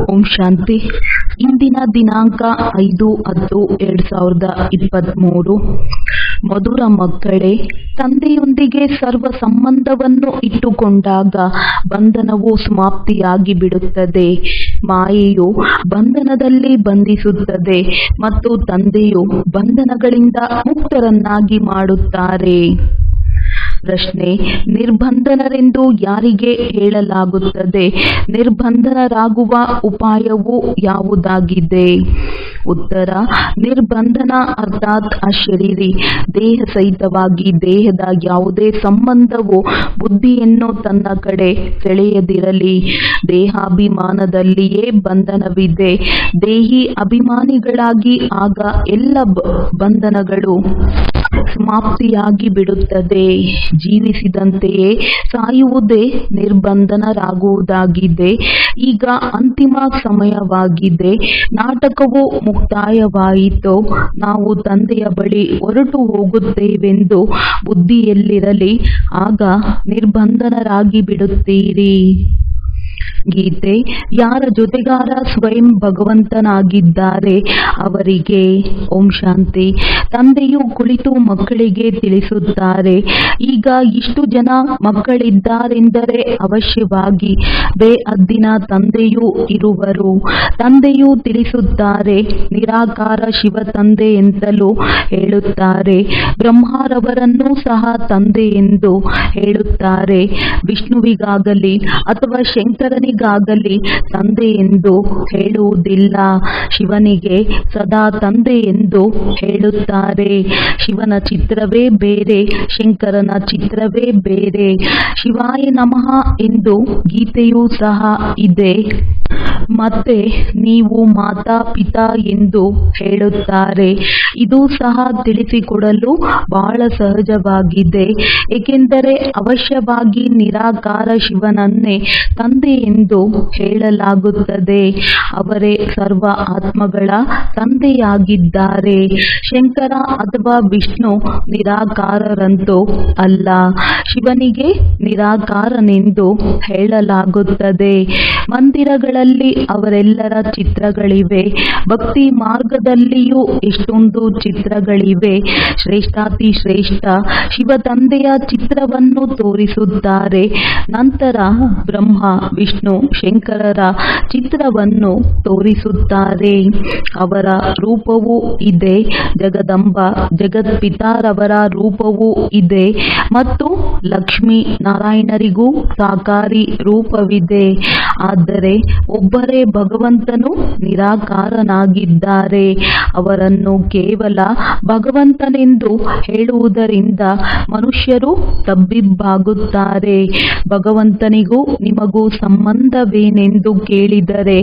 ಓಂ ಶಾಂತಿ. ಇಂದಿನ ದಿನಾಂಕ 5/10/2023. ಮಧುರ ಮಕ್ಕಳೇ, ತಂದೆಯೊಂದಿಗೆ ಸರ್ವ ಸಂಬಂಧವನ್ನು ಇಟ್ಟುಕೊಂಡಾಗ ಬಂಧನವು ಸಮಾಪ್ತಿಯಾಗಿ ಬಿಡುತ್ತದೆ. ಮಾಯೆಯು ಬಂಧನದಲ್ಲಿ ಬಂಧಿಸುತ್ತದೆ ಮತ್ತು ತಂದೆಯು ಬಂಧನಗಳಿಂದ ಮುಕ್ತರನ್ನಾಗಿ ಮಾಡುತ್ತಾರೆ. ಪ್ರಶ್ನೆ: ನಿರ್ಬಂಧನರೆಂದು ಯಾರಿಗೆ ಹೇಳಲಾಗುತ್ತದೆ? ನಿರ್ಬಂಧನರಾಗುವ ಉಪಾಯವು ಯಾವುದಾಗಿದೆ? ಉತ್ತರ: ನಿರ್ಬಂಧನ ಅರ್ಥಾತ್ ಅಶರೀರಿ ದೇಹ ಸಹಿತವಾಗಿ ದೇಹದ ಯಾವುದೇ ಸಂಬಂಧವು ಬುದ್ಧಿಯನ್ನು ತನ್ನ ಕಡೆ ಸೆಳೆಯದಿರಲಿ. ದೇಹಾಭಿಮಾನದಲ್ಲಿಯೇ ಬಂಧನವಿದೆ. ದೇಹಿ ಅಭಿಮಾನಿಗಳಾಗಿ ಆಗ ಎಲ್ಲ ಬಂಧನಗಳು ಸಮಾಪ್ತಿಯಾಗಿ ಬಿಡುತ್ತದೆ. ಜೀವಿಸಿದಂತೆಯೇ ಸಾಯುವುದೇ ನಿರ್ಬಂಧನರಾಗುವುದಾಗಿದೆ. ಈಗ ಅಂತಿಮ ಸಮಯವಾಗಿದೆ. ನಾಟಕವು ಮುಕ್ತಾಯವಾಯಿತು. ನಾವು ತಂದೆಯ ಬಳಿ ಹೊರಟು ಹೋಗುತ್ತೇವೆಂದು ಬುದ್ಧಿಯಲ್ಲಿರಲಿ, ಆಗ ನಿರ್ಬಂಧನರಾಗಿ ಬಿಡುತ್ತೀರಿ. ಗೀತೆ: ಯಾರ ಜೊತೆಗಾರ ಸ್ವಯಂ ಭಗವಂತನಾಗಿದ್ದಾರೆ ಅವರಿಗೆ ಓಂ ಶಾಂತಿ. ತಂದೆಯು ಕುಳಿತು ಮಕ್ಕಳಿಗೆ ತಿಳಿಸುತ್ತಾರೆ, ಈಗ ಇಷ್ಟು ಜನ ಮಕ್ಕಳಿದ್ದಾರೆಂದರೆ ಅವಶ್ಯವಾಗಿ ಬೇಹದ್ದಿನ ತಂದೆಯೂ ಇರುವರು. ತಂದೆಯು ತಿಳಿಸುತ್ತಾರೆ, ನಿರಾಕಾರ ಶಿವ ತಂದೆ ಎಂತಲೂ ಹೇಳುತ್ತಾರೆ. ಬ್ರಹ್ಮರವರನ್ನೂ ಸಹ ತಂದೆ ಎಂದು ಹೇಳುತ್ತಾರೆ. ವಿಷ್ಣುವಿಗಾಗಲಿ ಅಥವಾ ಶಂಕರನಿಗಾಗಲಿ ತಂದೆ ಎಂದು ಹೇಳುವುದಿಲ್ಲ. ಶಿವನಿಗೆ ಸದಾ ತಂದೆ ಎಂದು ಹೇಳುತ್ತಾರೆ. ಶಿವನ ಚಿತ್ರವೇ ಬೇರೆ, ಶಂಕರನ ಚಿತ್ರವೇ ಬೇರೆ. ಶಿವಾಯ ನಮಃ ಎಂದು ಗೀತೆಯೂ ಸಹ ಇದೆ. ಮತ್ತೆ ನೀವು ಮಾತಾ ಪಿತಾ ಎಂದು ಹೇಳುತ್ತಾರೆ. ಇದು ಸಹ ತಿಳಿಸಿಕೊಡಲು ಬಹಳ ಸಹಜವಾಗಿದೆ, ಏಕೆಂದರೆ ಅವಶ್ಯವಾಗಿ ನಿರಾಕಾರ ಶಿವನನ್ನೇ ತಂದೆ ಎಂದು ಹೇಳಲಾಗುತ್ತದೆ. ಅವರೇ ಸರ್ವ ಆತ್ಮಗಳ ತಂದೆಯಾಗಿದ್ದಾರೆ. ಶಂಕರ ಅಥವಾ ವಿಷ್ಣು ನಿರಾಕಾರರಂತೂ ಅಲ್ಲ. ಶಿವನಿಗೆ ನಿರಾಕಾರನೆಂದು ಹೇಳಲಾಗುತ್ತದೆ. ಮಂದಿರಗಳಲ್ಲಿ ಅವರೆಲ್ಲರ ಚಿತ್ರಗಳಿವೆ. ಭಕ್ತಿ ಮಾರ್ಗದಲ್ಲಿಯೂ ಎಷ್ಟೊಂದು ಚಿತ್ರಗಳಿವೆ. ಶ್ರೇಷ್ಠಾತಿ ಶ್ರೇಷ್ಠ ಶಿವ ತಂದೆಯ ಚಿತ್ರವನ್ನು ತೋರಿಸುತ್ತಾರೆ. ನಂತರ ಬ್ರಹ್ಮ ವಿಷ್ಣು ಶಂಕರರ ಚಿತ್ರವನ್ನು ತೋರಿಸುತ್ತಾರೆ. ಅವರ ರೂಪವೂ ಇದೆ. ಜಗದಂಬ ಜಗತ್ಪಿತಾರವರ ರೂಪವೂ ಇದೆ ಮತ್ತು ಲಕ್ಷ್ಮೀ ನಾರಾಯಣರಿಗೂ ಸಾಕಾರಿ ರೂಪವಿದೆ. ಆದರೆ ಒಬ್ಬರೇ ಭಗವಂತನು ನಿರಾಕಾರನಾಗಿದ್ದಾರೆ. ಅವರನ್ನು ಕೇವಲ ಭಗವಂತನೆಂದು ಹೇಳುವುದರಿಂದ ಮನುಷ್ಯರು ತಬ್ಬಿಬ್ಬಾಗುತ್ತಾರೆ. ಭಗವಂತನಿಗೂ ನಿಮಗೂ ಸಂಬಂಧವೇನೆಂದು ಕೇಳಿದರೆ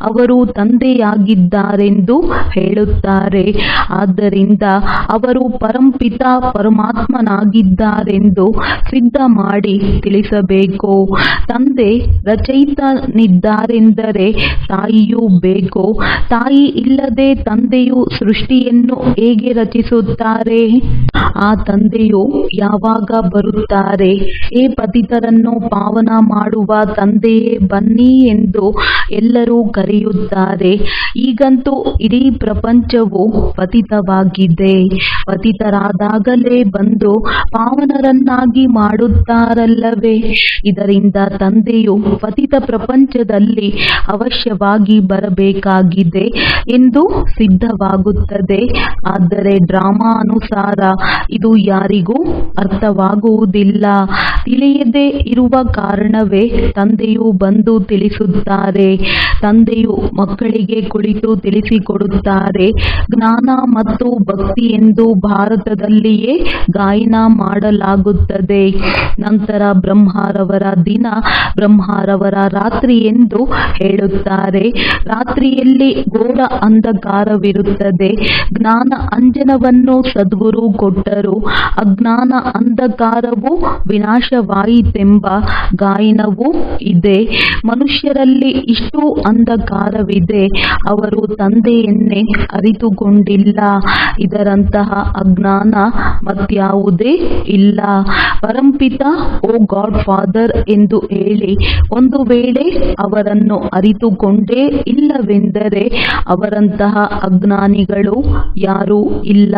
ಅವರು ತಂದೆಯಾಗಿದ್ದಾರೆಂದು ಹೇಳುತ್ತಾರೆ. ಆದ್ದರಿಂದ ಅವರು ಪರಂಪಿತ ಪರಮಾತ್ಮನಾಗಿದ್ದಾರೆಂದು ಸಿದ್ಧ ಮಾಡಿ ತಿಳಿಸಬೇಕು. ತಂದೆ ರಚಯಿತನಿದ್ದಾರೆಂದರೆ ತಾಯಿಯೂ ಬೇಕು. ತಾಯಿ ಇಲ್ಲದೆ ತಂದೆಯು ಸೃಷ್ಟಿಯನ್ನು ಹೇಗೆ ರಚಿಸುತ್ತಾರೆ? ಆ ತಂದೆಯು ಯಾವಾಗ ಬರುತ್ತಾರೆ? ಹೇ ಪತಿತರನ್ನು ಪಾವನ ಮಾಡುವ ತಂದೆಯೇ ಬನ್ನಿ ಎಂದು ಎಲ್ಲರೂ ಕರೆಯುತ್ತಾರೆ. ಈಗಂತೂ ಇಡೀ ಪ್ರಪಂಚವು ಪತಿತವಾಗಿದೆ. ಪತಿತರಾದಾಗಲೇ ಬಂದು ಪಾವನರನ್ನಾಗಿ ಮಾಡುತ್ತಾರಲ್ಲವೇ? ಇದರಿಂದ ತಂದೆಯು ಪತಿತ ಪ್ರಪಂಚದಲ್ಲಿ ಅವಶ್ಯವಾಗಿ ಬರಬೇಕಾಗಿದೆ ಎಂದು ಸಿದ್ಧವಾಗುತ್ತದೆ. ಆದರೆ ಡ್ರಾಮಾ ಅನುಸಾರ ಇದು ಯಾರಿಗೂ ಅರ್ಥವಾಗುವುದಿಲ್ಲ. ತಿಳಿಯದೇ ಇರುವ ಕಾರಣವೇ ತಂದೆಯು ಬಂದು ತಿಳಿಸುತ್ತಾರೆ. ತಂದೆಯು ಮಕ್ಕಳಿಗೆ ಕುಳಿತು ತಿಳಿಸಿಕೊಡುತ್ತಾರೆ. ಜ್ಞಾನ ಮತ್ತು ಭಕ್ತಿ ಎಂದು ಭಾರತದಲ್ಲಿಯೇ ಗಾಯನ ಮಾಡಲಾಗುತ್ತದೆ. ನಂತರ ಬ್ರಹ್ಮರವರ ದಿನ, ಬ್ರಹ್ಮರವರ ರಾತ್ರಿ ಎಂದು ಹೇಳುತ್ತಾರೆ. ರಾತ್ರಿಯಲ್ಲಿ ಘೋರ ಅಂಧಕಾರವಿರುತ್ತದೆ. ಜ್ಞಾನ ಅಂಜನವನ್ನು ಸದ್ಗುರು ಕೊಟ್ಟರು. ಅಜ್ಞಾನ ಅಂಧಕಾರವು ವಿನಾಶವಾಯಿತೆಂಬ ಗಾಯನವೂ ಇದೆ. ಮನುಷ್ಯರಲ್ಲಿ ಇಷ್ಟು ಅಂಧಕಾರವಿದೆ, ಅವರು ತಂದೆಯನ್ನೇ ಅರಿತುಕೊಂಡಿಲ್ಲ. ಇದರಂತಹ ಅಜ್ಞಾನ ಮತ್ಯಾವುದೇ ಇಲ್ಲ. ಪರಂಪಿತ ಓ ಗಾಡ್ ಫಾದರ್ ಎಂದು ಹೇಳಿ. ಒಂದು ವೇಳೆ ಅವರನ್ನು ಅರಿತುಕೊಂಡೇ ಇಲ್ಲವೆಂದರೆ ಅವರಂತಹ ಅಜ್ಞಾನಿಗಳು ಯಾರೂ ಇಲ್ಲ.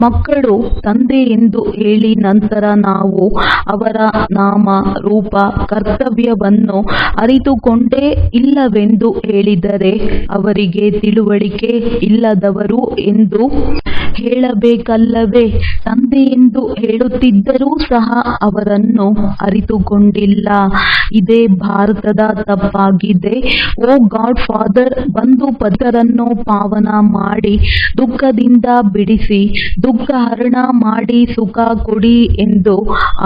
ಮಕ್ಕಳು ತಂದೆ ಎಂದು ಹೇಳಿ ನಂತರ ನಾವು ಅವರ ನಾಮ ರೂಪ ಕರ್ತವ್ಯವನ್ನು ಅರಿತುಕೊಂಡೇ ಇಲ್ಲವೆಂದು ಹೇಳಿದರೆ ಅವರಿಗೆ ತಿಳುವಳಿಕೆ ಇಲ್ಲದವರು ಎಂದು ಹೇಳಬೇಕಲ್ಲವೇ? ತಂದೆ ಎಂದು ಹೇಳುತ್ತಿದ್ದರೂ ಸಹ ಅವರನ್ನು ಅರಿತುಕೊಂಡಿಲ್ಲ. ಇದೇ ಭಾರತದ ತಪ್ಪಾಗಿದೆ. ಓ ಗಾಡ್ ಫಾದರ್, ಬಂಧು ಪತರನ್ನು ಪಾವನ ಮಾಡಿ ದುಃಖದಿಂದ ಬಿಡಿಸಿ, ದುಃಖ ಹರಣ ಮಾಡಿ ಸುಖ ಕೊಡಿ ಎಂದು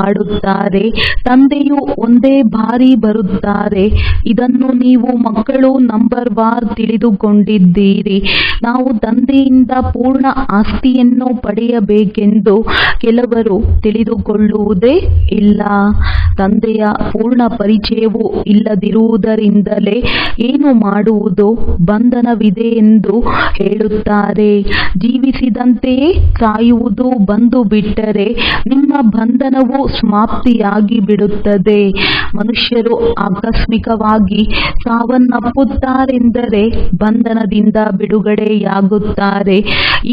ಆಡುತ್ತಾರೆ. ತಂದೆಯು ಒಂದೇ ಬಾರಿ ಬರುತ್ತಾರೆ. ಇದನ್ನು ನೀವು ಮಕ್ಕಳು ನಂಬರ್ ವಾರ್ ತಿಳಿದುಕೊಂಡಿದ್ದೀರಿ. ನಾವು ತಂದೆಯಿಂದ ಪೂರ್ಣ ಆಸ್ತಿಯನ್ನು ಪಡೆಯಬೇಕೆಂದು ಕೆಲವರು ತಿಳಿದುಕೊಳ್ಳುವುದೇ ಇಲ್ಲ. ತಂದೆಯ ಪೂರ್ಣ ಪರಿಚಯವೂ ಇಲ್ಲದಿರುವುದರಿಂದಲೇ ಏನು ಮಾಡುವುದು ಬಂಧನವಿದೆ ಎಂದು ಹೇಳುತ್ತಾರೆ. ಜೀವಿಸಿದಂತೆಯೇ ಸಾಯುವುದು ಬಂದು ಬಿಟ್ಟರೆ ನಿಮ್ಮ ಬಂಧನವು ಸಮಾಪ್ತಿಯಾಗಿ ಬಿಡುತ್ತದೆ. ಮನುಷ್ಯರು ಆಕಸ್ಮಿಕವಾಗಿ ಸಾವನ್ನಪ್ಪುತ್ತಾರೆಂದರೆ ಬಂಧನದಿಂದ ಬಿಡುಗಡೆಯಾಗುತ್ತಾರೆ.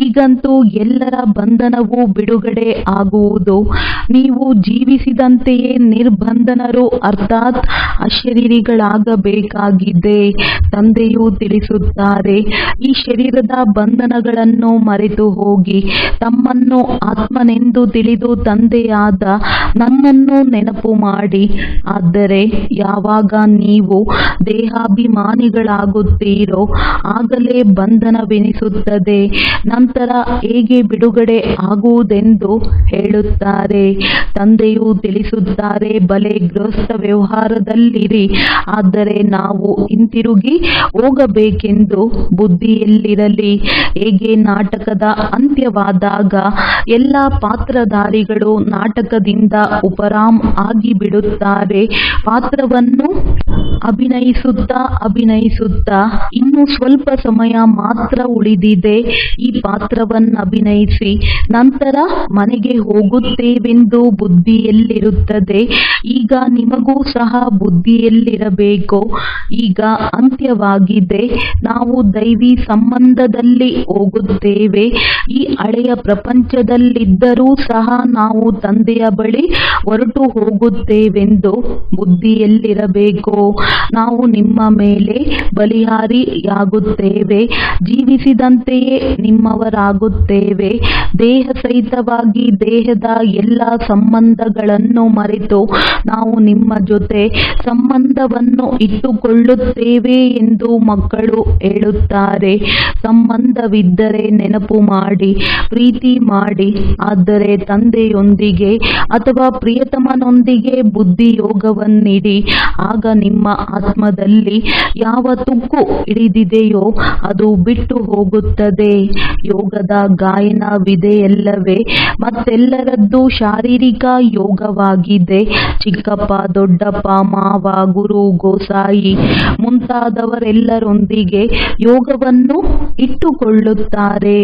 ಈಗಂತೂ ಎಲ್ಲರ ಬಂಧನವೂ ಬಿಡುಗಡೆ ಆಗುವುದು. ನೀವು ಜೀವಿಸಿದಂತೆಯೇ ನಿರ್ಬಂಧನರು ಅರ್ಥಾತ್ ಅಶರೀರಿಗಳಾಗಬೇಕಾಗಿದೆ. ತಂದೆಯು ತಿಳಿಸುತ್ತಾರೆ, ಈ ಶರೀರದ ಬಂಧನಗಳನ್ನು ಮರೆತು ಹೋಗಿ ತಮ್ಮನ್ನು ಆತ್ಮನೆಂದು ತಿಳಿದು ತಂದೆಯಾದ ನನ್ನನ್ನು ನೆನಪು ಮಾಡಿ. ಆದರೆ ಯಾವಾಗ ನೀವು ದೇಹಾಭಿಮಾನಿಗಳಾಗುತ್ತೀರೋ ಆಗಲೇ ಬಂಧನವೆನಿಸುತ್ತದೆ. ನಂತರ ಹೇಗೆ ಬಿಡುಗಡೆ ಆಗುವುದೆಂದು ಹೇಳುತ್ತಾರೆ. ತಂದೆಯು ತಿಳಿಸುತ್ತಾರೆ, ಬಲೆ ಗೃಹಸ್ಥ ವ್ಯವಹಾರದಲ್ಲಿರಿ, ಆದರೆ ನಾವು ಹಿಂತಿರುಗಿ ಹೋಗಬೇಕೆಂದು ಬುದ್ಧಿಯಲ್ಲಿರಲಿ. ಹೇಗೆ ನಾಟಕದ ಅಂತ್ಯವಾದಾಗ ಎಲ್ಲ ಪಾತ್ರಧಾರಿಗಳು ನಾಟಕದಿಂದ ಉಪರಾಮ್ ಆಗಿಬಿಡುತ್ತಾರೆ. ಪಾತ್ರವನ್ನು ಅಭಿನಯಿಸುತ್ತಾ ಇನ್ನು ಸ್ವಲ್ಪ ಸಮಯ ಮಾತ್ರ ಉಳಿದಿದೆ, ಈ ಪಾತ್ರವನ್ನಭಿನಯಿಸಿ ನಂತರ ಮನೆಗೆ ಹೋಗುತ್ತೇವೆಂದು ಬುದ್ಧಿಯಲ್ಲಿರುತ್ತದೆ. ಈಗ ನಿಮಗೂ ಸಹ ಬುದ್ಧಿಯಲ್ಲಿರಬೇಕು. ಈಗ ಅಂತ್ಯವಾಗಿದೆ, ನಾವು ದೈವಿ ಸಂಬಂಧದಲ್ಲಿ ಹೋಗುತ್ತೇವೆ. ಈ ಹಳೆಯ ಪ್ರಪಂಚದಲ್ಲಿದ್ದರೂ ಸಹ ನಾವು ತಂದೆಯ ಬಳಿ ಹೊರಟು ಹೋಗುತ್ತೇವೆಂದು ಬುದ್ಧಿಯಲ್ಲಿರಬೇಕು. ನಾವು ನಿಮ್ಮ ಮೇಲೆ ಬಲಿಹಾರಿಯಾಗುತ್ತೇವೆ. ಜೀವಿಸಿದಂತೆಯೇ ನಿಮ್ಮವರಾಗುತ್ತೇವೆ. ದೇಹ ಸಹಿತವಾಗಿ ದೇಹದ ಎಲ್ಲ ಸಂಬಂಧಗಳನ್ನು ಮರೆತು ನಾವು ನಿಮ್ಮ ಜೊತೆ ಸಂಬಂಧವನ್ನು ಇಟ್ಟುಕೊಳ್ಳುತ್ತೇವೆ ಎಂದು ಮಕ್ಕಳು ಹೇಳುತ್ತಾರೆ. ಸಂಬಂಧವಿದ್ದರೆ ನೆನಪು ಮಾಡಿ, ಪ್ರೀತಿ ಮಾಡಿ. ಆದರೆ ತಂದೆಯೊಂದಿಗೆ ಅಥವಾ ಪ್ರಿಯತಮನೊಂದಿಗೆ ಬುದ್ಧಿಯೋಗವನ್ನಿಡಿ. ಆಗ ನಿಮ್ಮ ಆತ್ಮದಲ್ಲಿ ಯಾವ ತುಕ್ಕು ಹಿಡಿದಿದೆಯೋ ಅದು ಬಿಟ್ಟು ಹೋಗುತ್ತದೆ. ಯೋಗದ ಗಾಯನವಿದೆಯಲ್ಲವೇ? ಮತ್ತೆಲ್ಲರದ್ದು ಶಾರೀರಿಕ ಯೋಗವಾಗಿದೆ. ಚಿಕ್ಕಪ್ಪ, ದೊಡ್ಡಪ್ಪ, ಮಾವ, ಗುರು, ಗೋಸಾಯಿ ಮುಂತಾದವರೆಲ್ಲರೊಂದಿಗೆ ಯೋಗವನ್ನು ಇಟ್ಟುಕೊಳ್ಳುತ್ತಾರೆ.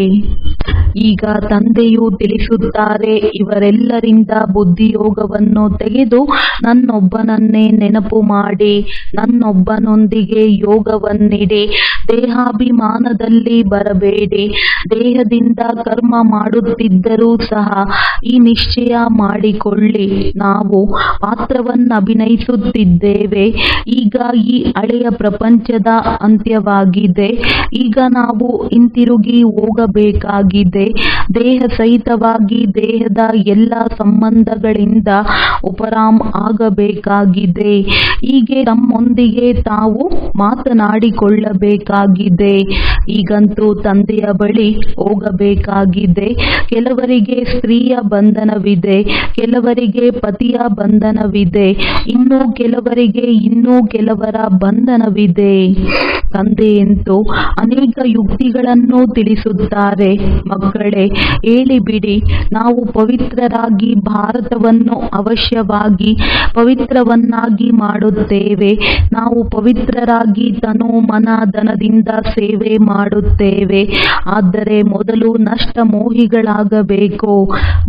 ಈಗ ತಂದೆಯು ತಿಳಿಸುತ್ತಾರೆ, ಇವರೆಲ್ಲರಿಂದ ಬುದ್ಧಿಯೋಗವನ್ನು ತೆಗೆದು ನನ್ನೊಬ್ಬನನ್ನೇ ನೆನಪು ಮಾಡಿ, ನನ್ನೊಬ್ಬನೊಂದಿಗೆ ಯೋಗವನ್ನಿಡಿ. ದೇಹಾಭಿಮಾನದಲ್ಲಿ ಬರಬೇಡಿ. ದೇಹದಿಂದ ಕರ್ಮ ಮಾಡುತ್ತಿದ್ದರೂ ಸಹ ಈ ನಿಶ್ಚಯ ಮಾಡಿಕೊಳ್ಳಿ, ನಾವು ಪಾತ್ರವನ್ನಭಿನಯಿಸುತ್ತಿದ್ದೇವೆ. ಈಗ ಈ ಹಳೆಯ ಪ್ರಪಂಚದ ಅಂತ್ಯವಾಗಿದೆ. ಈಗ ನಾವು ಹಿಂತಿರುಗಿ ಹೋಗಬೇಕಾಗಿದೆ. ದೇಹ ಸಹಿತವಾಗಿ ದೇಹದ ಎಲ್ಲ ಸಂಬಂಧಗಳಿಂದ ಉಪರಾಮ್ ಆಗಬೇಕಾಗಿದೆ. ಹೀಗೆ ತಮ್ಮೊಂದಿಗೆ ತಾವು ಮಾತನಾಡಿಕೊಳ್ಳಬೇಕಾಗಿದೆ. ಈಗಂತೂ ತಂದೆಯ ಬಳಿ ಹೋಗಬೇಕಾಗಿದೆ. ಕೆಲವರಿಗೆ ಸ್ತ್ರೀಯ ಬಂಧನವಿದೆ, ಕೆಲವರಿಗೆ ಪತಿಯ ಬಂಧನವಿದೆ, ಇನ್ನೂ ಕೆಲವರಿಗೆ ಇನ್ನೂ ಕೆಲವರ ಬಂಧನವಿದೆ. ತಂದೆಯಂತೂ ಅನೇಕ ಯುಕ್ತಿಗಳನ್ನು ತಿಳಿಸುತ್ತಾರೆ. ಮಕ್ಕಳೇ, ಹೇಳಿಬಿಡಿ, ನಾವು ಪವಿತ್ರರಾಗಿ ಭಾರತವನ್ನು ಅವಶ್ಯವಾಗಿ ಪವಿತ್ರವನ್ನಾಗಿ ಮಾಡುತ್ತೇವೆ. ನಾವು ಪವಿತ್ರರಾಗಿ ತನು ಮನ ಧನದಿಂದ ಸೇವೆ ಮಾಡುತ್ತೇವೆ. ಆದರೆ ಮೊದಲು ನಷ್ಟ ಮೋಹಿಗಳಾಗಬೇಕು.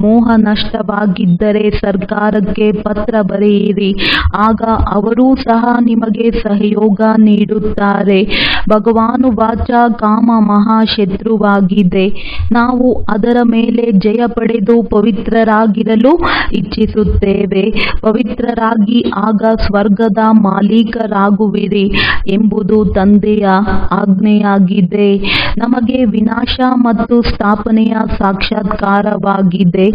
ಮೋಹ ನಷ್ಟವಾಗಿದ್ದರೆ ಸರ್ಕಾರಕ್ಕೆ ಪತ್ರ ಬರೆಯಿರಿ, ಆಗ ಅವರೂ ಸಹ ನಿಮಗೆ ಸಹಯೋಗ ನೀಡುತ್ತಾರೆ. ಭಗವಾನುವಾಚ, ಕಾಮ ಮಹಾಶತ್ರುವಾಗಿದೆ. ನಾವು ಅದರ ಮೇಲೆ ಜಯ ಪಡೆದು ಪವಿತ್ರರಾಗಿರಲು ಇಚ್ಛಿಸುತ್ತೇವೆ. ಪವಿತ್ರರಾಗಿ ಆಗ ಸ್ವರ್ಗದ ಮಾಲೀಕರಾಗುವಿರಿ ಎಂಬುದು ತಂದೆಯ ಆಜ್ಞೆಯಾಗಿದೆ. ನಮಗೆ ವಿನಾಶ ಮತ್ತು ಸ್ಥಾಪನೆಯ ಸಾಕ್ಷಾತ್ಕಾರವಾಗಿದೆ.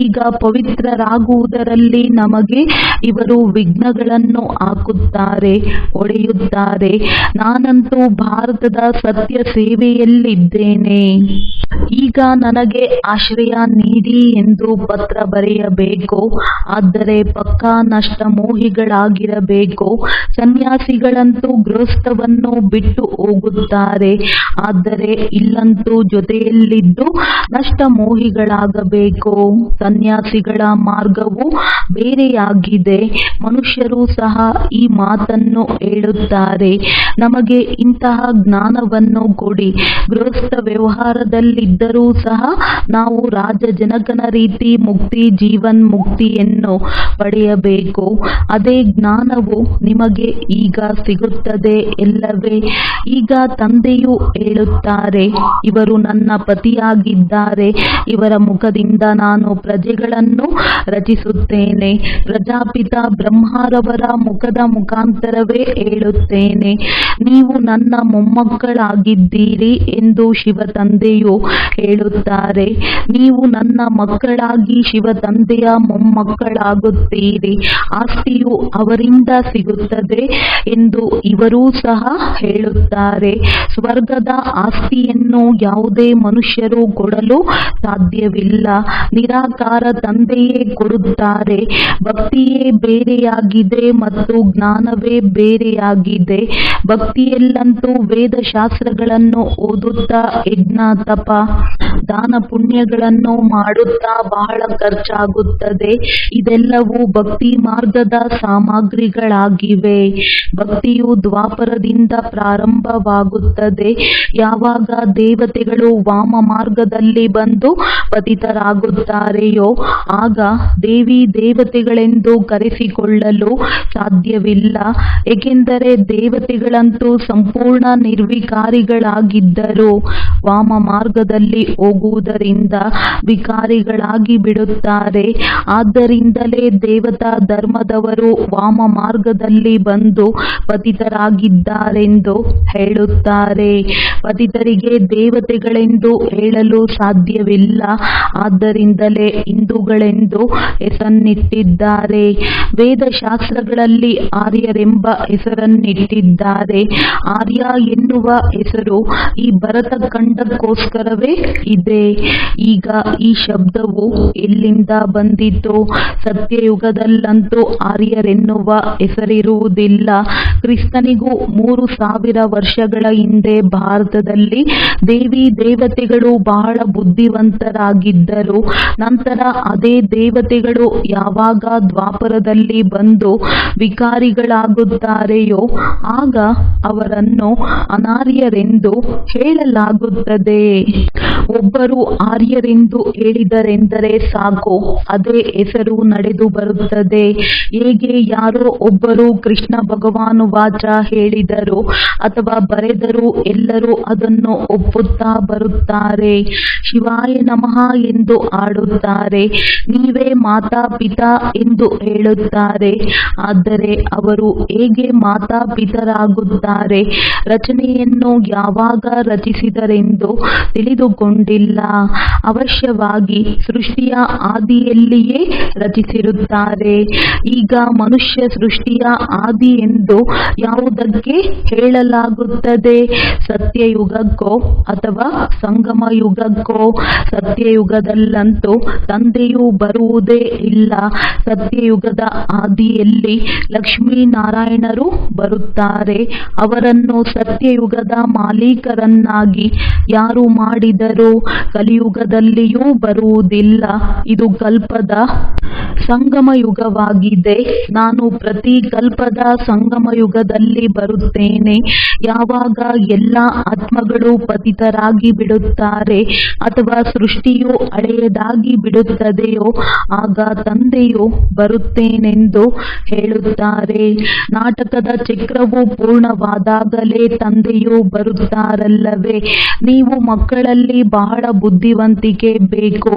ಈಗ ಪವಿತ್ರರಾಗುವುದರಲ್ಲಿ ನಮಗೆ ಇವರು ವಿಘ್ನಗಳನ್ನು ಹಾಕುತ್ತಾರೆ, ಹೊಡೆಯುತ್ತಾರೆ. ನಾನಂತೂ ಭಾರತದ ಸತ್ಯ ಸೇವೆಯಲ್ಲಿದ್ದೇನೆ. ಈಗ ನನಗೆ ಆಶ್ರಯ ನೀಡಿ ಎಂದು ಪತ್ರ ಬರೆಯಬೇಕು. ಆದರೆ ಪಕ್ಕಾ ನಷ್ಟ ಮೋಹಿಗಳಾಗಿರಬೇಕು. ಸನ್ಯಾಸಿಗಳಂತೂ ಗೃಹಸ್ಥವನ್ನು ಬಿಟ್ಟು ಹೋಗುತ್ತಾರೆ. ಆದರೆ ಇಲ್ಲಂತೂ ಜೊತೆಯಲ್ಲಿದ್ದು ನಷ್ಟ ಮೋಹಿಗಳಾಗಬೇಕು. ಸನ್ಯಾಸಿಗಳ ಮಾರ್ಗವು ಬೇರೆಯಾಗಿದೆ. ಮನುಷ್ಯರು ಸಹ ಈ ಮಾತನ್ನು ಹೇಳುತ್ತಾರೆ, ನಮಗೆ ಇಂತಹ ಜ್ಞಾನವನ್ನು ಕೊಡಿ. ಗೃಹಸ್ಥ ವ್ಯವಹಾರದಲ್ಲಿದ್ದರೂ ಸಹ ನಾವು ರಾಜಜನಕನ ರೀತಿ ಮುಕ್ತಿ, ಜೀವನ್ ಮುಕ್ತಿಯನ್ನು ಪಡೆಯಬೇಕು. ಅದೇ ಜ್ಞಾನವು ನಿಮಗೆ ಈಗ ಸಿಗುತ್ತದೆ ಎಲ್ಲವೇ. ಈಗ ತಂದೆಯು ಹೇಳುತ್ತಾರೆ, ಇವರು ನನ್ನ ಪತಿಯಾಗಿದ್ದಾರೆ. ಇವರ ಮುಖದಿಂದ ನಾನು ಪ್ರಜೆಗಳನ್ನು ರಚಿಸುತ್ತೇನೆ. ಪ್ರಜಾಪಿತ ಬ್ರಹ್ಮರವರ ಮುಖದ ಮುಖಾಂತರವೇ ಹೇಳುತ್ತೇನೆ, ನೀವು ನನ್ನ ಮೊಮ್ಮಕ್ಕಳಾಗಿದ್ದೀರಿ ಎಂದು ಶಿವ ತಂದೆಯು ಹೇಳುತ್ತಾರೆ. ನೀವು ನನ್ನ ಮಕ್ಕಳಾಗಿ ಶಿವ ತಂದೆಯ ಮೊಮ್ಮಕ್ಕಳಾಗುತ್ತೀರಿ. ಆಸ್ತಿಯು ಅವರಿಂದ ಸಿಗುತ್ತದೆ ಎಂದು ಇವರೂ ಸಹ ಹೇಳುತ್ತಾರೆ. ಸ್ವರ್ಗದ ಆಸ್ತಿಯನ್ನು ಯಾವುದೇ ಮನುಷ್ಯರು ಕೊಡಲು ಸಾಧ್ಯವಿಲ್ಲ. ನಿರಾಕಾರ ತಂದೆಯೇ ಕೊಡುತ್ತಾರೆ. ಭಕ್ತಿಯೇ ಬೇರೆಯಾಗಿದೆ ಮತ್ತು ಜ್ಞಾನವೇ ಬೇರೆಯಾಗಿದೆ. ಭಕ್ತಿಯಲ್ಲಂತೂ ವೇದಶಾಸ್ತ್ರಗಳನ್ನು ಓದುತ್ತಾ, ಯಜ್ಞ ತಪ ದಾನ ಪುಣ್ಯಗಳನ್ನು ಮಾಡುತ್ತಾ ಬಹಳ ಖರ್ಚಾಗುತ್ತದೆ. ಇದೆಲ್ಲವೂ ಭಕ್ತಿ ಮಾರ್ಗದ ಸಾಮಗ್ರಿಗಳಾಗಿವೆ. ಭಕ್ತಿಯು ದ್ವಾಪರದಿಂದ ಪ್ರಾರಂಭವಾಗುತ್ತದೆ. ಯಾವಾಗ ದೇವತೆಗಳು ವಾಮ ಮಾರ್ಗದಲ್ಲಿ ಬಂದು ಪತಿತರಾಗುತ್ತಾರೆಯೋ ಆಗ ದೇವಿ ದೇವತೆಗಳೆಂದು ಕರೆಸಿಕೊಳ್ಳಲು ಸಾಧ್ಯವಿಲ್ಲ. ಏಕೆಂದರೆ ದೇವತೆಗಳಂತೂ ಸಂಪೂರ್ಣ ನಿರ್ವಿಕಾರಿಗಳಾಗಿದ್ದರು. ವಾಮ ಮಾರ್ಗದಲ್ಲಿ ಹೋಗುವುದರಿಂದ ವಿಕಾರಿಗಳಾಗಿ ಬಿಡುತ್ತಾರೆ. ಆದ್ದರಿಂದಲೇ ದೇವತಾ ಧರ್ಮದವರು ವಾಮ ಮಾರ್ಗದಲ್ಲಿ ಬಂದು ಪತಿತರಾಗಿದ್ದಾರೆಂದು ಹೇಳುತ್ತಾರೆ. ಪತಿತರಿಗೆ ದೇವತೆಗಳೆಂದು ಹೇಳಲು ಸಾಧ್ಯವಿಲ್ಲ. ಆದ್ದರಿಂದಲೇ ಹಿಂದೂಗಳೆಂದು ಹೆಸರನ್ನಿಟ್ಟಿದ್ದಾರೆ. ವೇದಶಾಸ್ತ್ರಗಳಲ್ಲಿ ಆರ್ಯರೆಂಬ ಹೆಸರನ್ನಿಟ್ಟಿದ್ದಾರೆ. ಆರ್ಯ ಎನ್ನುವ ಹೆಸರು ಈ ಭರತಖಂಡಕ್ಕೋಸ್ಕರವೇ ಇದೆ. ಈಗ ಈ ಶಬ್ದವು ಎಲ್ಲಿಂದ ಬಂದಿತು? ಸತ್ಯಯುಗದಲ್ಲಂತೂ ಆರ್ಯರೆನ್ನುವ ಹೆಸರಿರುವುದಿಲ್ಲ. ಕ್ರಿಸ್ತನಿಗೂ 3000 ವರ್ಷಗಳ ಹಿಂದೆ ಭಾರತದಲ್ಲಿ ದೇವಿ ದೇವತೆಗಳು ಬಹಳ ಬುದ್ಧಿವಂತರಾಗಿದ್ದರು. ನಂತರ ಅದೇ ದೇವತೆಗಳು ಯಾವಾಗ ದ್ವಾಪರದಲ್ಲಿ ಬಂದು ವಿಕಾರಿಗಳಾಗುತ್ತಾರೆಯೋ ಆಗ ಅವರನ್ನು ಅನಾರ್ಯರೆಂದು ಹೇಳಲಾಗುತ್ತದೆ. ಒಬ್ಬರು ಆರ್ಯರೆಂದು ಹೇಳಿದರೆಂದರೆ ಸಾಕು, ಅದೇ ಹೆಸರು ನಡೆದು ಬರುತ್ತದೆ. ಹೇಗೆ ಯಾರೋ ಒಬ್ಬರು ಕೃಷ್ಣ ಭಗವಾನುವಾಚ ಹೇಳಿದರು ಅಥವಾ ಬರೆದರು, ಎಲ್ಲರೂ ಅದನ್ನು ಒಪ್ಪುತ್ತಾ ಬರುತ್ತಾರೆ. ಶಿವಾಯ ನಮಃ ಎಂದು ಆಡುತ್ತಾರೆ. ನೀವೇ ಮಾತಾ ಪಿತಾ ಎಂದು ಹೇಳುತ್ತಾರೆ. ಆದರೆ ಅವರು ಹೇಗೆ ಮಾತಾಪಿತರಾಗುತ್ತಾರೆ? ರಚನೆಯನ್ನು ಯಾವಾಗ ರಚಿಸಿದರೆಂದು ತಿಳಿದುಕೊಂಡಿಲ್ಲ. ಅವಶ್ಯವಾಗಿ ಸೃಷ್ಟಿಯ ಆದಿಯಲ್ಲಿಯೇ ರಚಿಸಿರುತ್ತಾರೆ. ಈಗ ಮನುಷ್ಯ ಸೃಷ್ಟಿಯ ಆದಿ ಎಂದು ಯಾವುದಕ್ಕೆ ಹೇಳಲಾಗುತ್ತದೆ? ಸತ್ಯಯುಗಕ್ಕೋ ಅಥವಾ ಸಂಗಮ ಯುಗಕ್ಕೋ? ಸತ್ಯಯುಗದಲ್ಲಂತೂ ತಂದೆಯು ತಂದೆಯು ಬರುವುದೇ ಇಲ್ಲ. ಸತ್ಯಯುಗದ ಆದಿಯಲ್ಲಿ ಲಕ್ಷ್ಮೀನಾರಾಯಣರು ಬರುತ್ತಾರೆ. ಅವರನ್ನು ಸತ್ಯಯುಗದ ಮಾಲೀಕರನ್ನಾಗಿ ಯಾರು ಮಾಡಿದರೋ ಕಲಿಯುಗದಲ್ಲಿಯೂ ಬರುವುದಿಲ್ಲ. ಇದು ಕಲ್ಪದ ಸಂಗಮ ಯುಗವಾಗಿದೆ. ನಾನು ಪ್ರತಿ ಕಲ್ಪದ ಸಂಗಮ ಯುಗದಲ್ಲಿ ಬರುತ್ತೇನೆ. ಯಾವಾಗ ಎಲ್ಲ ಆತ್ಮಗಳು ಪತಿತರಾಗಿ ಬಿಡುತ್ತಾರೆ ಅಥವಾ ಸೃಷ್ಟಿಯು ಹಳೆಯದಾಗಿ ಬಿಡುತ್ತದೆಯೋ ಆಗ ತಂದೆಯು ಬರುತ್ತೇನೆಂದು ಹೇಳುತ್ತಾರೆ. ನಾಟಕದ ಚಕ್ರವು ಪೂರ್ಣವಾದಾಗಲೇ ತಂದೆಯು ಬರುತ್ತಾರಲ್ಲವೇ? ನೀವು ಮಕ್ಕಳಲ್ಲಿ ಬಹಳ ಬುದ್ಧಿವಂತಿಕೆ ಬೇಕು,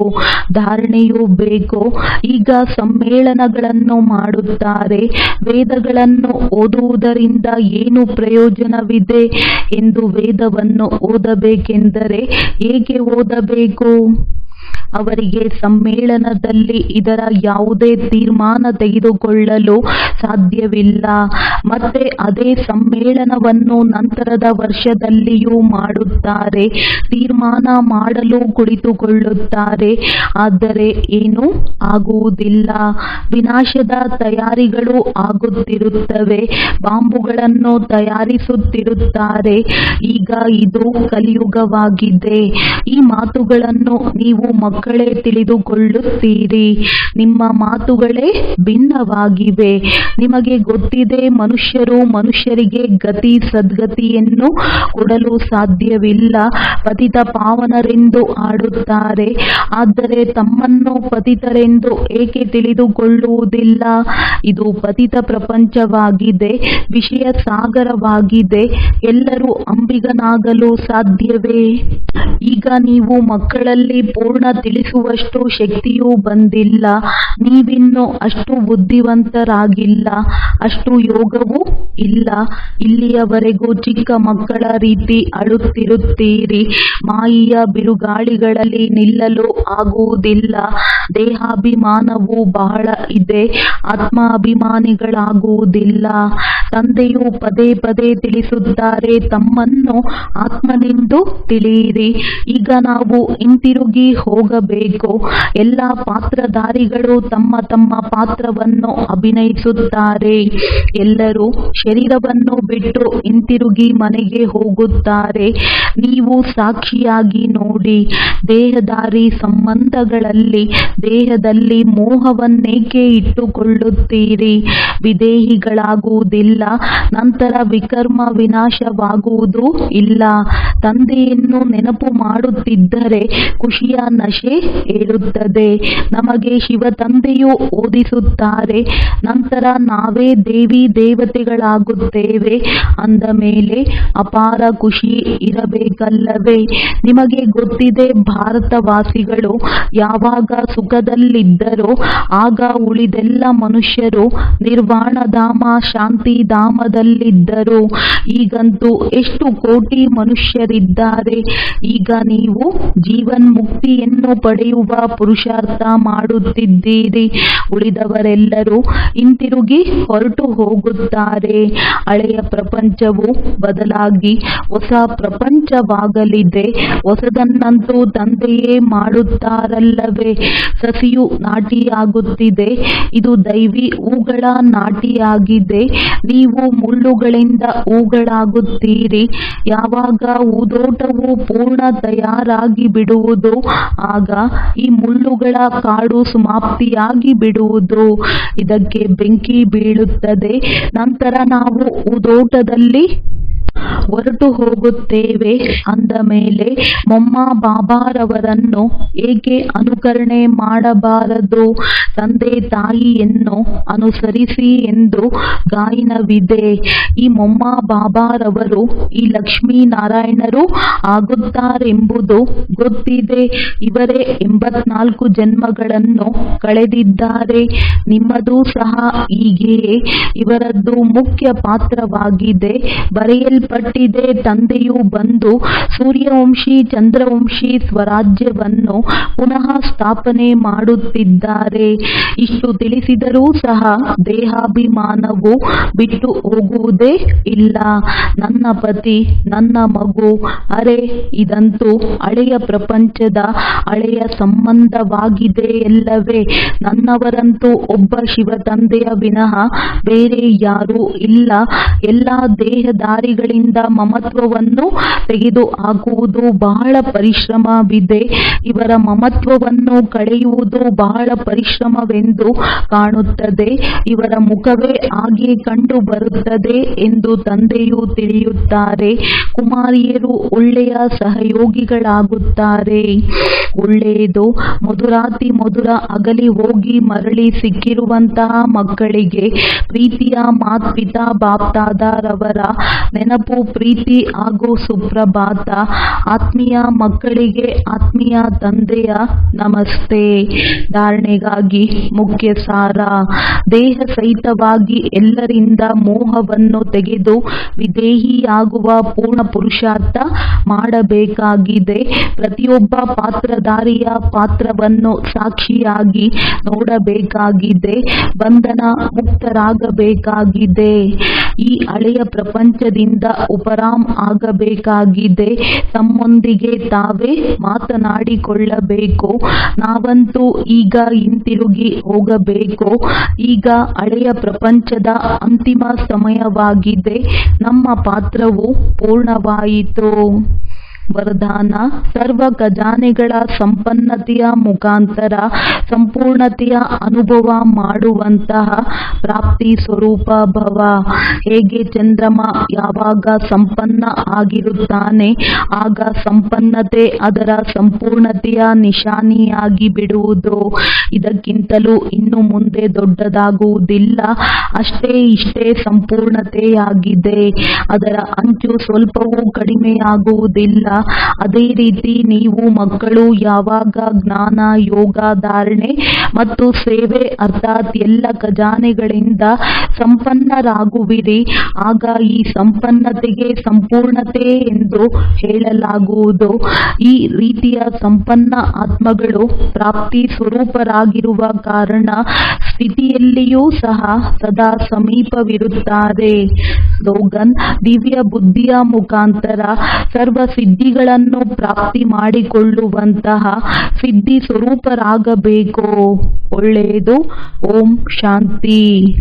ಧಾರಣೆಯೂ ಬೇಕು. ಈಗ ಸಮ್ಮೇಳನಗಳನ್ನು ಮಾಡುತ್ತಾರೆ. ವೇದಗಳನ್ನು ಓದುವುದರಿಂದ ಏನು ಪ್ರಯೋಜನವಿದೆ ಎಂದು ವೇದವನ್ನು ಓದಬೇಕೆಂದರೆ ಏಕೆ ಓದಬೇಕು? ಅವರಿಗೆ ಸಮ್ಮೇಳನದಲ್ಲಿ ಇದರ ಯಾವುದೇ ತೀರ್ಮಾನ ತೆಗೆದುಕೊಳ್ಳಲು ಸಾಧ್ಯವಿಲ್ಲ. ಮತ್ತೆ ಅದೇ ಸಮ್ಮೇಳನವನ್ನು ನಂತರದ ವರ್ಷದಲ್ಲಿಯೂ ಮಾಡುತ್ತಾರೆ. ತೀರ್ಮಾನ ಮಾಡಲು ಕುಳಿತುಕೊಳ್ಳುತ್ತಾರೆ, ಆದರೆ ಏನೂ ಆಗುವುದಿಲ್ಲ. ವಿನಾಶದ ತಯಾರಿಗಳು ಆಗುತ್ತಿರುತ್ತವೆ. ಬಾಂಬುಗಳನ್ನು ತಯಾರಿಸುತ್ತಿರುತ್ತಾರೆ. ಈಗ ಇದು ಕಲಿಯುಗವಾಗಿದೆ. ಈ ಮಾತುಗಳನ್ನು ನೀವು ಮಕ್ಕಳೇ ತಿಳಿದುಕೊಳ್ಳುತ್ತೀರಿ. ನಿಮ್ಮ ಮಾತುಗಳೇ ಭಿನ್ನವಾಗಿವೆ. ನಿಮಗೆ ಗೊತ್ತಿದೆ, ಮನುಷ್ಯರು ಮನುಷ್ಯರಿಗೆ ಗತಿ ಸದ್ಗತಿಯನ್ನು ಕೊಡಲು ಸಾಧ್ಯವಿಲ್ಲ. ಪತಿತ ಪಾವನರೆಂದು ಆಡುತ್ತಾರೆ, ಆದರೆ ತಮ್ಮನ್ನು ಪತಿತರೆಂದು ಏಕೆ ತಿಳಿದುಕೊಳ್ಳುವುದಿಲ್ಲ? ಇದು ಪತಿತ ಪ್ರಪಂಚವಾಗಿದೆ, ವಿಷಯ ಸಾಗರವಾಗಿದೆ. ಎಲ್ಲರೂ ಅಂಬಿಗನಾಗಲು ಸಾಧ್ಯವೇ? ಈಗ ನೀವು ಮಕ್ಕಳಲ್ಲಿ ಪೂರ್ಣ ತಿಳಿಸುವಷ್ಟು ಶಕ್ತಿಯೂ ಬಂದಿಲ್ಲ. ನೀವಿನ್ನೂ ಅಷ್ಟು ಬುದ್ಧಿವಂತರಾಗಿಲ್ಲ, ಅಷ್ಟು ಯೋಗವೂ ಇಲ್ಲ. ಇಲ್ಲಿಯವರೆಗೂ ಚಿಕ್ಕ ಮಕ್ಕಳ ರೀತಿ ಅಳುತ್ತಿರುತ್ತೀರಿ. ಮಾಯೆಯ ಬಿರುಗಾಳಿಗಳಲ್ಲಿ ನಿಲ್ಲಲು ಆಗುವುದಿಲ್ಲ. ದೇಹಾಭಿಮಾನವು ಬಹಳ ಇದೆ, ಆತ್ಮಾಭಿಮಾನಿಗಳಾಗುವುದಿಲ್ಲ. ತಂದೆಯು ಪದೇ ಪದೇ ತಿಳಿಸುತ್ತಾರೆ, ತಮ್ಮನ್ನು ಆತ್ಮನೆಂದು ತಿಳಿಯಿರಿ. ಈಗ ನಾವು ಹಿಂತಿರುಗಿ ಹೋಗಬೇಕು. ಎಲ್ಲ ಪಾತ್ರಧಾರಿಗಳು ತಮ್ಮ ತಮ್ಮ ಪಾತ್ರವನ್ನು ಅಭಿನಯಿಸುತ್ತಾರೆ. ಎಲ್ಲರೂ ಶರೀರವನ್ನು ಬಿಟ್ಟು ಹಿಂತಿರುಗಿ ಮನೆಗೆ ಹೋಗುತ್ತಾರೆ. ನೀವು ಸಾಕ್ಷಿಯಾಗಿ ನೋಡಿ. ದೇಹದಾರಿ ಸಂಬಂಧಗಳಲ್ಲಿ ದೇಹದಲ್ಲಿ ಮೋಹವನ್ನೇಕೆ ಇಟ್ಟುಕೊಳ್ಳುತ್ತೀರಿ? ವಿದೇಹಿಗಳಾಗುವುದಿಲ್ಲ. ನಂತರ ವಿಕರ್ಮ ವಿನಾಶವಾಗುವುದೂ ಇಲ್ಲ. ತಂದೆಯನ್ನು ನೆನಪು ಮಾಡುತ್ತಿದ್ದರೆ ಖುಷಿಯ ನಶೆ ಏಳುತ್ತದೆ. ನಮಗೆ ಶಿವ ತಂದೆಯು ಓದಿಸುತ್ತಾರೆ, ನಂತರ ನಾವೇ ದೇವಿ ದೇವತೆಗಳಾಗುತ್ತೇವೆ ಅಂದ ಮೇಲೆ ಅಪಾರ ಖುಷಿ ಇರಬೇಕಲ್ಲವೇ? ನಿಮಗೆ ಗೊತ್ತಿದೆ, ಭಾರತವಾಸಿಗಳು ಯಾವಾಗ ಸುಖದಲ್ಲಿದ್ದರೋ ಆಗ ಉಳಿದೆಲ್ಲ ಮನುಷ್ಯರು ನಿರ್ವಾಣಧಾಮ ಶಾಂತಿಧಾಮದಲ್ಲಿದ್ದರು. ಈಗಂತೂ ಎಷ್ಟು ಕೋಟಿ ಮನುಷ್ಯರಿದ್ದಾರೆ. ಈಗ ನೀವು ಜೀವನ್ಮುಕ್ತಿಯನ್ನು ಪಡೆಯುವ ಪುರುಷಾರ್ಥ ಮಾಡುತ್ತಿದ್ದೀರಿ. ಉಳಿದವರೆಲ್ಲರೂ ಹಿಂತಿರುಗಿ ಹೊರಟು ಹೋಗುತ್ತಾರೆ. ಹಳೆಯ ಪ್ರಪಂಚವು ಬದಲಾಗಿ ಹೊಸ ಪ್ರಪಂಚವಾಗಲಿದೆ. ಹೊಸದನ್ನಂತೂ ತಂದೆಯೇ ಮಾಡುತ್ತಾರಲ್ಲವೇ? ಸಸಿಯು ನಾಟಿಯಾಗುತ್ತಿದೆ. ಇದು ದೈವಿ ಹೂಗಳ ನಾಟಿಯಾಗಿದೆ. ನೀವು ಮುಳ್ಳುಗಳಿಂದ ಹೂಗಳಾಗುತ್ತೀರಿ. ಯಾವಾಗ ಹೂದೋಟವು ಪೂರ್ಣ ತಯಾರಾಗಿ ಬಿಡುವುದು ಆಗ ಈ ಮುಳ್ಳುಗಳ ಕಾಡು ಸಮಾಪ್ತಿಯಾಗಿ ಬಿಡುವುದು. ಇದಕ್ಕೆ ಬೆಂಕಿ ಬೀಳುತ್ತದೆ. ನಂತರ ನಾವು ಹೂದೋಟದಲ್ಲಿ ಹೊರಟು ಹೋಗುತ್ತೇವೆ ಅಂದ ಮೇಲೆ ಮೊಮ್ಮ ಬಾಬಾರವರನ್ನು ಏಕೆ ಅನುಕರಣೆ ಮಾಡಬಾರದು? ತಂದೆ ತಾಯಿಯನ್ನು ಅನುಸರಿಸಿ ಎಂದು ಗಾಯನವಿದೆ. ಈ ಮೊಮ್ಮ ಬಾಬಾರವರು ಈ ಲಕ್ಷ್ಮೀನಾರಾಯಣರು ಆಗುತ್ತಾರೆಂಬುದು ಗೊತ್ತಿದೆ. ಇವರೇ 84 ಜನ್ಮಗಳನ್ನು ಕಳೆದಿದ್ದಾರೆ. ನಿಮ್ಮದೂ ಸಹ ಹೀಗೆಯೇ. ಇವರದ್ದು ಮುಖ್ಯ ಪಾತ್ರವಾಗಿದೆ. ಬರೆಯಲ್ಪಟ್ಟ ತಿಳಿಯಲ್ಪಟ್ಟಿದೆ. ತಂದೆಯು ಬಂದು ಸೂರ್ಯವಂಶಿ ಚಂದ್ರವಂಶಿ ಸ್ವರಾಜ್ಯವನ್ನು ಪುನಃ ಸ್ಥಾಪನೆ ಮಾಡುತ್ತಿದ್ದಾರೆ. ಇಷ್ಟು ತಿಳಿಸಿದರೂ ಸಹ ದೇಹಾಭಿಮಾನವು ಬಿಟ್ಟು ಹೋಗುವುದೇ ಇಲ್ಲ. ನನ್ನ ಪತಿ, ನನ್ನ ಮಗು, ಅರೆ ಇದಂತೂ ಹಳೆಯ ಪ್ರಪಂಚದ ಹಳೆಯ ಸಂಬಂಧವಾಗಿದೆಯಲ್ಲವೇ. ನನ್ನವರಂತೂ ಒಬ್ಬ ಶಿವ ತಂದೆಯ ವಿನಃ ಬೇರೆ ಯಾರೂ ಇಲ್ಲ. ಎಲ್ಲ ದೇಹಧಾರಿಗಳಿಂದ ಮಮತ್ವವನ್ನು ತೆಗೆದುಹಾಕುವುದು ಬಹಳ ಪರಿಶ್ರಮವಿದೆ. ಇವರ ಮಮತ್ವವನ್ನು ಕಳೆಯುವುದು ಬಹಳ ಪರಿಶ್ರಮವೆಂದು ಕಾಣುತ್ತದೆ. ಇವರ ಮುಖವೇ ಹಾಗೆ ಕಂಡು ಬರುತ್ತದೆ ಎಂದು ತಂದೆಯು ತಿಳಿಯುತ್ತಾರೆ. ಕುಮಾರಿಯರು ಒಳ್ಳೆಯ ಸಹಯೋಗಿಗಳಾಗುತ್ತಾರೆ. ಒಳ್ಳೆಯದು. ಮಧುರಾತಿ ಮಧುರ ಅಗಲಿ ಹೋಗಿ ಮರಳಿ ಸಿಕ್ಕಿರುವಂತಹ ಮಕ್ಕಳಿಗೆ ಪ್ರೀತಿಯ ಮಾತ್ಪಿತಾ ಬಾಪ್ದಾದಾರವರ ನೆನಪು, ಪ್ರೀತಿ ಹಾಗೂ ಸುಪ್ರಭಾತ. ಆತ್ಮೀಯ ಮಕ್ಕಳಿಗೆ ಆತ್ಮೀಯ ತಂದೆಯ ನಮಸ್ತೆ. ಧಾರಣೆಗಾಗಿ ಮುಖ್ಯ ಸಾರ. ದೇಹ ಸಹಿತವಾಗಿ ಎಲ್ಲರಿಂದ ಮೋಹವನ್ನು ತೆಗೆದು ವಿಧೇಹಿಯಾಗುವ ಪೂರ್ಣ ಪುರುಷಾರ್ಥ ಮಾಡಬೇಕಾಗಿದೆ. ಪ್ರತಿಯೊಬ್ಬ ಪಾತ್ರಧಾರಿಯ ಪಾತ್ರವನ್ನು ಸಾಕ್ಷಿಯಾಗಿ ನೋಡಬೇಕಾಗಿದೆ. ಬಂಧನ ಮುಕ್ತರಾಗಬೇಕಾಗಿದೆ. ಈ ಹಳೆಯ ಪ್ರಪಂಚದಿಂದ ಉಪರಾಮ್ ಆಗಬೇಕಾಗಿದೆ. ತಮ್ಮೊಂದಿಗೆ ತಾವೇ ಮಾತನಾಡಿಕೊಳ್ಳಬೇಕು. ನಾವಂತೂ ಈಗ ಹಿಂತಿರುಗಿ ಹೋಗಬೇಕು. ಈಗ ಹಳೆಯ ಪ್ರಪಂಚದ ಅಂತಿಮ ಸಮಯವಾಗಿದೆ. ನಮ್ಮ ಪಾತ್ರವು ಪೂರ್ಣವಾಯಿತು. ವರದಾನ. ಸರ್ವ ಖಜಾನೆಗಳ ಸಂಪನ್ನತೆಯ ಮುಖಾಂತರ ಸಂಪೂರ್ಣತೆಯ ಅನುಭವ ಮಾಡುವಂತಹ ಪ್ರಾಪ್ತಿ ಸ್ವರೂಪ ಭವ. ಹೇಗೆ ಚಂದ್ರಮ ಯಾವಾಗ ಸಂಪನ್ನ ಆಗಿರುತ್ತಾನೆ ಆಗ ಸಂಪನ್ನತೆ ಅದರ ಸಂಪೂರ್ಣತೆಯ ನಿಶಾನಿಯಾಗಿ ಬಿಡುವುದು. ಇದಕ್ಕಿಂತಲೂ ಇನ್ನು ಮುಂದೆ ದೊಡ್ಡದಾಗುವುದಿಲ್ಲ. ಅಷ್ಟೇ ಇಷ್ಟೇ ಸಂಪೂರ್ಣತೆಯಾಗಿದೆ. ಅದರ ಅಂಚು ಸ್ವಲ್ಪವೂ ಕಡಿಮೆಯಾಗುವುದಿಲ್ಲ. ಅದೇ ರೀತಿ ನೀವು ಮಕ್ಕಳು ಯಾವಾಗ ಜ್ಞಾನ, ಯೋಗ, ಧಾರಣೆ ಮತ್ತು ಸೇವೆ ಅರ್ಥಾತ್ ಎಲ್ಲ ಖಜಾನೆಗಳಿಂದ ಸಂಪನ್ನರಾಗುವಿರಿ ಆಗ ಈ ಸಂಪನ್ನತೆಗೆ ಸಂಪೂರ್ಣತೆ ಎಂದು ಹೇಳಲಾಗುವುದು. ಈ ರೀತಿಯ ಸಂಪನ್ನ ಆತ್ಮಗಳು ಪ್ರಾಪ್ತಿ ಸ್ವರೂಪರಾಗಿರುವ ಕಾರಣ ಸ್ಥಿತಿಯಲ್ಲಿಯೂ ಸಹ ಸದಾ ಸಮೀಪವಿರುತ್ತಾರೆ. ಸ್ಲೋಗನ್. ದಿವ್ಯ ಬುದ್ಧಿಯ ಮುಖಾಂತರ ಸರ್ವ ಸಿದ್ಧಿಗಳನ್ನು ಪ್ರಾಪ್ತಿ ಮಾಡಿಕೊಳ್ಳುವಂತಹ ಸಿದ್ಧಿ ಸ್ವರೂಪರಾಗಬೇಕು. ಒಳ್ಳೆಯದು. ಓಂ ಶಾಂತಿ.